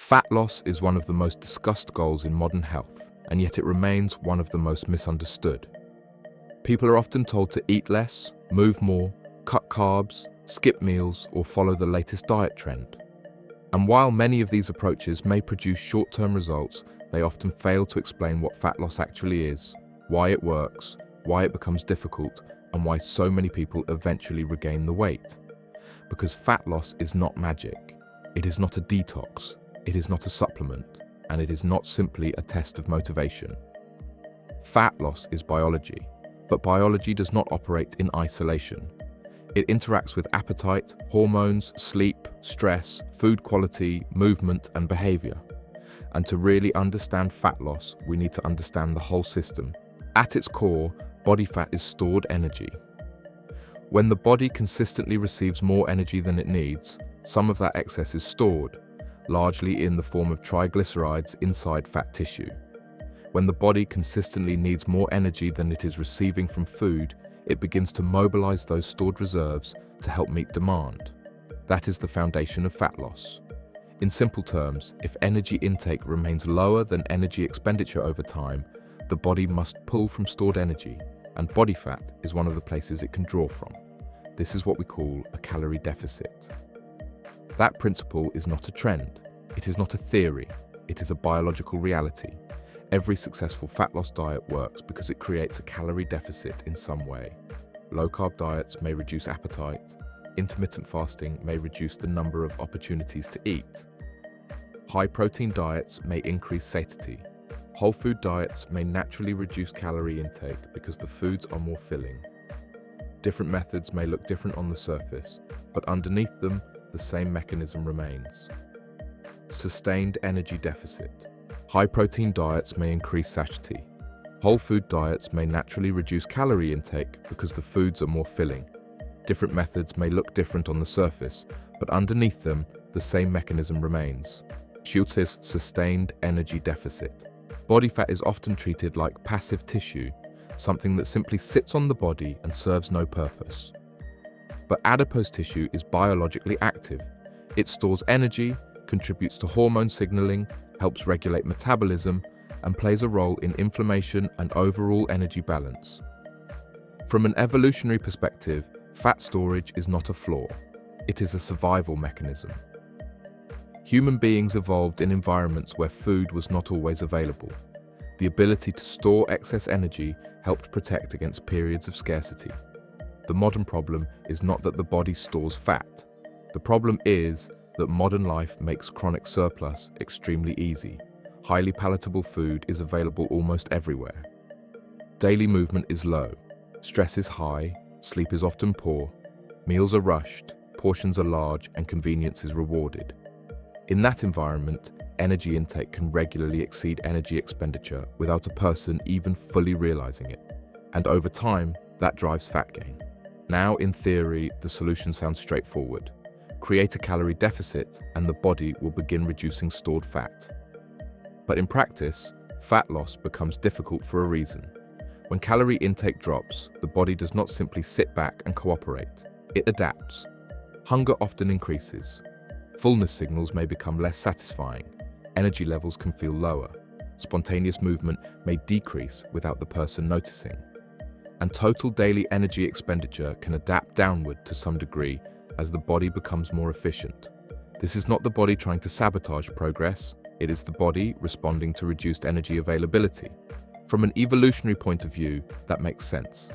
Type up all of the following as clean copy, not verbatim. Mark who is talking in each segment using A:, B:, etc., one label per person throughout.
A: Fat loss is one of the most discussed goals in modern health, and yet it remains one of the most misunderstood. People are often told to eat less, move more, cut carbs, skip meals, or follow the latest diet trend. And while many of these approaches may produce short-term results, they often fail to explain what fat loss actually is, why it works, why it becomes difficult, and why so many people eventually regain the weight. Because fat loss is not magic. It is not a detox. It is not a supplement. And it is not simply a test of motivation. Fat loss is biology, but biology does not operate in isolation. It interacts with appetite, hormones, sleep, stress, food quality, movement, and behavior. And to really understand fat loss, we need to understand the whole system. At its core, body fat is stored energy. When the body consistently receives more energy than it needs, some of that excess is stored, largely in the form of triglycerides inside fat tissue. When the body consistently needs more energy than it is receiving from food, it begins to mobilize those stored reserves to help meet demand. That is the foundation of fat loss. In simple terms, if energy intake remains lower than energy expenditure over time, the body must pull from stored energy, and body fat is one of the places it can draw from. This is what we call a calorie deficit. That principle is not a trend. It is not a theory. It is a biological reality. Every successful fat loss diet works because it creates a calorie deficit in some way. Low-carb diets may reduce appetite. Intermittent fasting may reduce the number of opportunities to eat. High-protein diets may increase satiety. Whole food diets may naturally reduce calorie intake because the foods are more filling. Different methods may look different on the surface, but underneath them, the same mechanism remains. Sustained energy deficit. High-protein diets may increase satiety. Whole food diets may naturally reduce calorie intake because the foods are more filling. Different methods may look different on the surface, but underneath them, the same mechanism remains. Schultz says sustained energy deficit. Body fat is often treated like passive tissue, something that simply sits on the body and serves no purpose. But adipose tissue is biologically active. It stores energy, contributes to hormone signaling, helps regulate metabolism, and plays a role in inflammation and overall energy balance. From an evolutionary perspective, fat storage is not a flaw. It is a survival mechanism. Human beings evolved in environments where food was not always available. The ability to store excess energy helped protect against periods of scarcity. The modern problem is not that the body stores fat. The problem is that modern life makes chronic surplus extremely easy. Highly palatable food is available almost everywhere. Daily movement is low. Stress is high. Sleep is often poor. Meals are rushed. Portions are large, and convenience is rewarded. In that environment, energy intake can regularly exceed energy expenditure without a person even fully realizing it. And over time, that drives fat gain. Now, in theory, the solution sounds straightforward. Create a calorie deficit and the body will begin reducing stored fat. But in practice, fat loss becomes difficult for a reason. When calorie intake drops, the body does not simply sit back and cooperate. It adapts. Hunger often increases. Fullness signals may become less satisfying. Energy levels can feel lower. Spontaneous movement may decrease without the person noticing. And total daily energy expenditure can adapt downward to some degree as the body becomes more efficient. This is not the body trying to sabotage progress. It is the body responding to reduced energy availability. From an evolutionary point of view, that makes sense.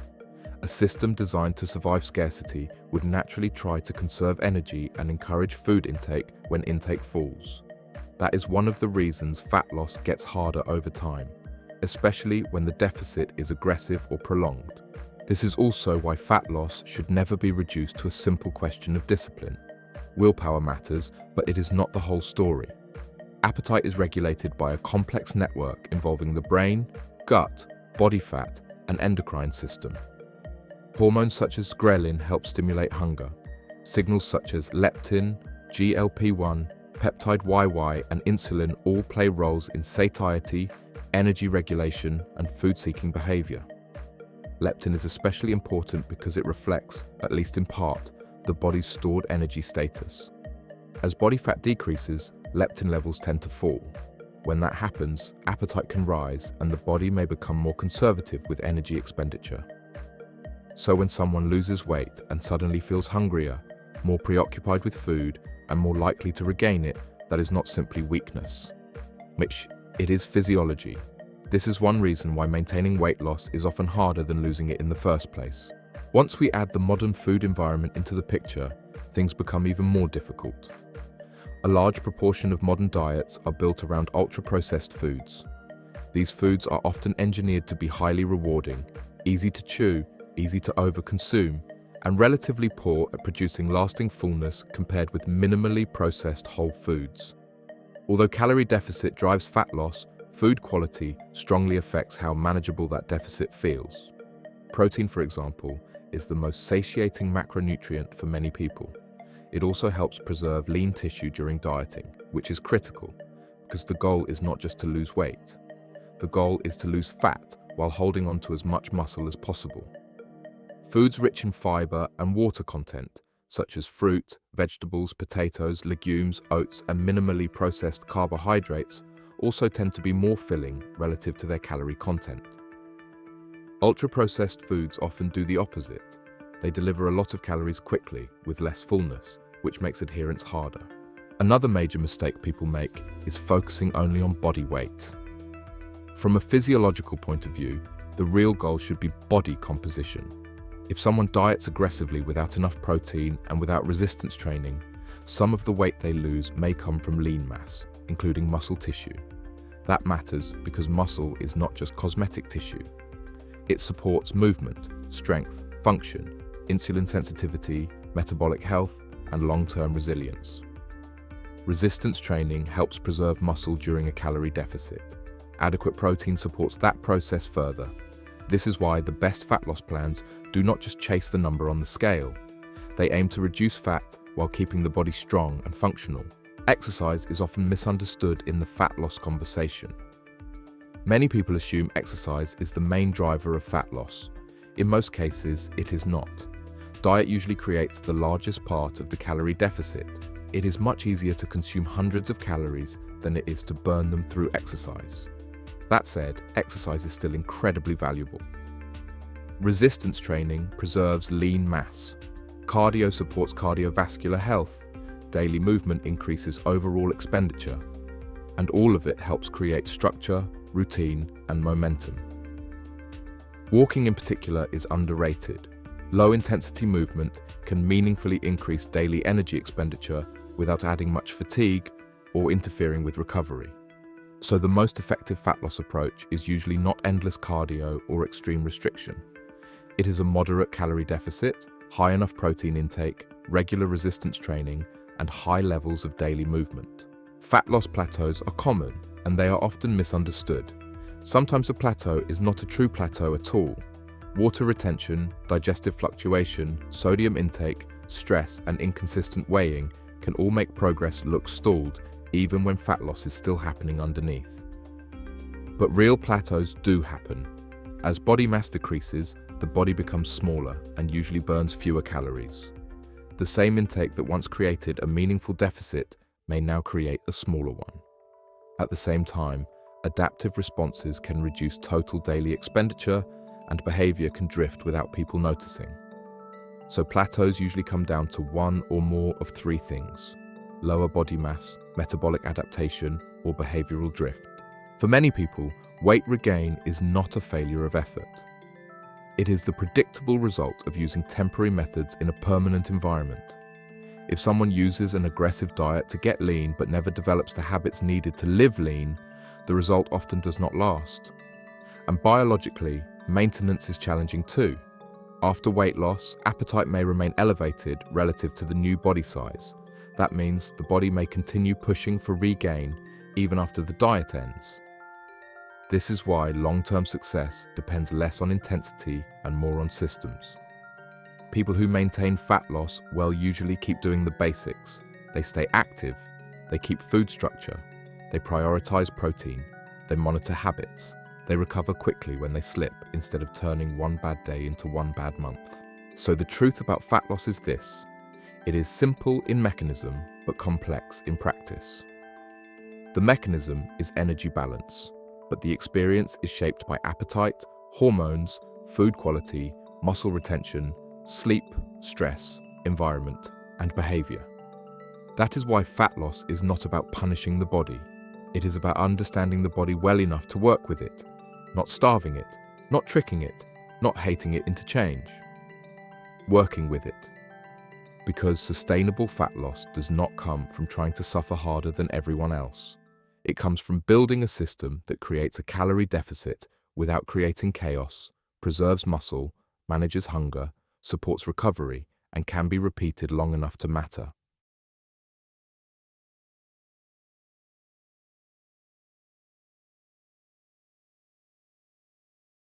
A: A system designed to survive scarcity would naturally try to conserve energy and encourage food intake when intake falls. That is one of the reasons fat loss gets harder over time, especially when the deficit is aggressive or prolonged. This is also why fat loss should never be reduced to a simple question of discipline. Willpower matters, but it is not the whole story. Appetite is regulated by a complex network involving the brain, gut, body fat, and endocrine system. Hormones such as ghrelin help stimulate hunger. Signals such as leptin, GLP-1, peptide YY, and insulin all play roles in satiety, energy regulation, and food-seeking behavior. Leptin is especially important because it reflects, at least in part, the body's stored energy status. As body fat decreases, leptin levels tend to fall. When that happens, appetite can rise and the body may become more conservative with energy expenditure. So when someone loses weight and suddenly feels hungrier, more preoccupied with food, and more likely to regain it, that is not simply weakness. It is physiology. This is one reason why maintaining weight loss is often harder than losing it in the first place. Once we add the modern food environment into the picture, things become even more difficult. A large proportion of modern diets are built around ultra-processed foods. These foods are often engineered to be highly rewarding, easy to chew, easy to overconsume, and relatively poor at producing lasting fullness compared with minimally processed whole foods. Although calorie deficit drives fat loss, food quality strongly affects how manageable that deficit feels. Protein, for example, is the most satiating macronutrient for many people. It also helps preserve lean tissue during dieting, which is critical, because the goal is not just to lose weight. The goal is to lose fat while holding on to as much muscle as possible. Foods rich in fiber and water content, such as fruit, vegetables, potatoes, legumes, oats, and minimally processed carbohydrates, also tend to be more filling relative to their calorie content. Ultra-processed foods often do the opposite. They deliver a lot of calories quickly, with less fullness, which makes adherence harder. Another major mistake people make is focusing only on body weight. From a physiological point of view, the real goal should be body composition. If someone diets aggressively without enough protein and without resistance training, some of the weight they lose may come from lean mass, including muscle tissue. That matters because muscle is not just cosmetic tissue. It supports movement, strength, function, insulin sensitivity, metabolic health, and long-term resilience. Resistance training helps preserve muscle during a calorie deficit. Adequate protein supports that process further. This is why the best fat loss plans do not just chase the number on the scale. They aim to reduce fat while keeping the body strong and functional. Exercise is often misunderstood in the fat loss conversation. Many people assume exercise is the main driver of fat loss. In most cases, it is not. Diet usually creates the largest part of the calorie deficit. It is much easier to consume hundreds of calories than it is to burn them through exercise. That said, exercise is still incredibly valuable. Resistance training preserves lean mass. Cardio supports cardiovascular health. Daily movement increases overall expenditure. And all of it helps create structure, routine, and momentum. Walking in particular is underrated. Low-intensity movement can meaningfully increase daily energy expenditure without adding much fatigue or interfering with recovery. So the most effective fat loss approach is usually not endless cardio or extreme restriction. It is a moderate calorie deficit, high enough protein intake, regular resistance training, and high levels of daily movement. Fat loss plateaus are common, and they are often misunderstood. Sometimes a plateau is not a true plateau at all. Water retention, digestive fluctuation, sodium intake, stress, and inconsistent weighing can all make progress look stalled, even when fat loss is still happening underneath. But real plateaus do happen. As body mass decreases, the body becomes smaller and usually burns fewer calories. The same intake that once created a meaningful deficit may now create a smaller one. At the same time, adaptive responses can reduce total daily expenditure and behavior can drift without people noticing. So plateaus usually come down to one or more of three things: lower body mass, metabolic adaptation, or behavioral drift. For many people, weight regain is not a failure of effort. It is the predictable result of using temporary methods in a permanent environment. If someone uses an aggressive diet to get lean but never develops the habits needed to live lean, the result often does not last. And biologically, maintenance is challenging too. After weight loss, appetite may remain elevated relative to the new body size. That means the body may continue pushing for regain even after the diet ends. This is why long-term success depends less on intensity and more on systems. People who maintain fat loss well usually keep doing the basics. They stay active, they keep food structure, they prioritize protein, they monitor habits, they recover quickly when they slip instead of turning one bad day into one bad month. So the truth about fat loss is this: it is simple in mechanism but complex in practice. The mechanism is energy balance, but the experience is shaped by appetite, hormones, food quality, muscle retention, sleep, stress, environment, and behavior. That is why fat loss is not about punishing the body. It is about understanding the body well enough to work with it, not starving it, not tricking it, not hating it into change. Working with it. Because sustainable fat loss does not come from trying to suffer harder than everyone else. It comes from building a system that creates a calorie deficit without creating chaos, preserves muscle, manages hunger, supports recovery, and can be repeated long enough to matter.